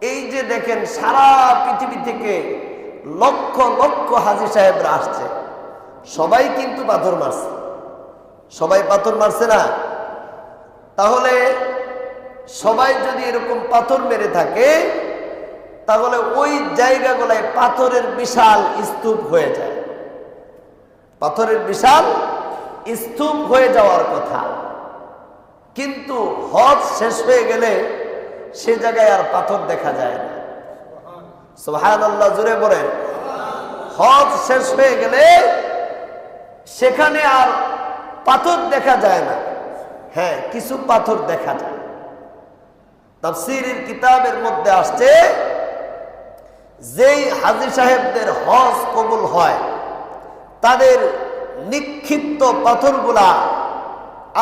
এই যে দেখেন সারা পৃথিবী থেকে লক্ষ লক্ষ হাজী সাহেবরা আসছে, সবাই কিন্তু পাথর মারছে। সবাই পাথর মারছে না? তাহলে সবাই যদি এরকম পাথর মেরে থাকে, তাহলে ওই জায়গাগুলোয় পাথরের বিশাল স্তূপ হয়ে যায়। পাথরের বিশাল স্তূপ হয়ে যাওয়ার কথা। কিন্তু হজ শেষ হয়ে গেলে সে জায়গায় আর পাথর দেখা যায় না। সুবহানাল্লাহ, জোরে বলেন। হজ শেষ হয়ে গেলে সেখানে আর পাথর দেখা যায় না। হ্যাঁ, কিছু পাথর দেখা যায়। তাফসীরের কিতাবের মধ্যে আসছে, যেই হাজী সাহেবদের হজ কবুল হয়, তাদের নিক্ষিপ্ত পাথরগুলা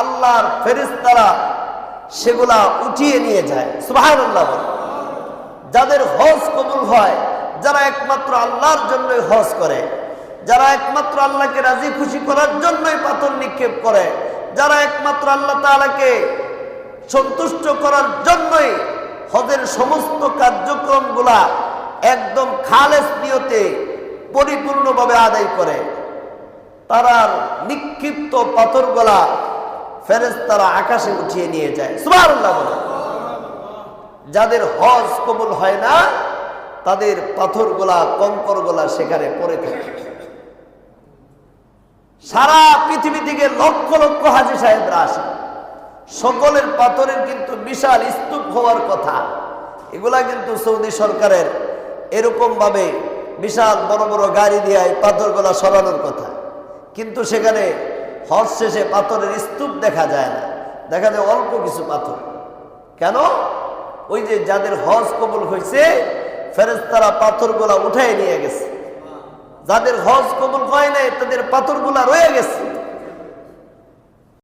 আল্লাহর ফেরেশতারা সেগুলা উঠিয়ে নিয়ে যায়। সুবহানাল্লাহ। যাদের হজ কবুল হয়, যারা একমাত্র আল্লাহর জন্যই হজ করে, যারা একমাত্র আল্লাহকে রাজি খুশি করার জন্যই পাথর নিক্ষেপ করে, যারা একমাত্র আল্লাহ তাআলাকে সন্তুষ্ট করার জন্যই হজের সমস্ত কার্যক্রমগুলা একদম খালেস নিয়তে পরিপূর্ণভাবে আদায় করে, তারা নিক্ষিপ্ত পাথরগুলা ফেরেশতারা আকাশে উঠিয়ে নিয়ে যায়। সুবহানাল্লাহ। যাদের হজ কবুল হয় না, তাদের পাথরগুলা কঙ্করগুলা সেখানে পড়ে থাকে। সারা পৃথিবী থেকে লক্ষ লক্ষ হাজী সাহেবরা আসে, সকলের পাথরের কিন্তু বিশাল স্তূপ হওয়ার কথা। এগুলা কিন্তু সৌদি সরকারের এরকম ভাবে বিশাল বড় বড় গাড়ি দিয়ে পাথরগুলা সরানোর কথা। কিন্তু সেখানে হজ শেষে পাথরের স্তূপ দেখা যায় না, দেখা যায় অল্প কিছু পাথর। কেন? ওই যে যাদের হজ কবুল হয়েছে, ফেরেশতারা পাথরগুলা উঠায় নিয়ে গেছে। যাদের হজ কবুল হয় নাই, তাদের পাথরগুলা রয়ে গেছে।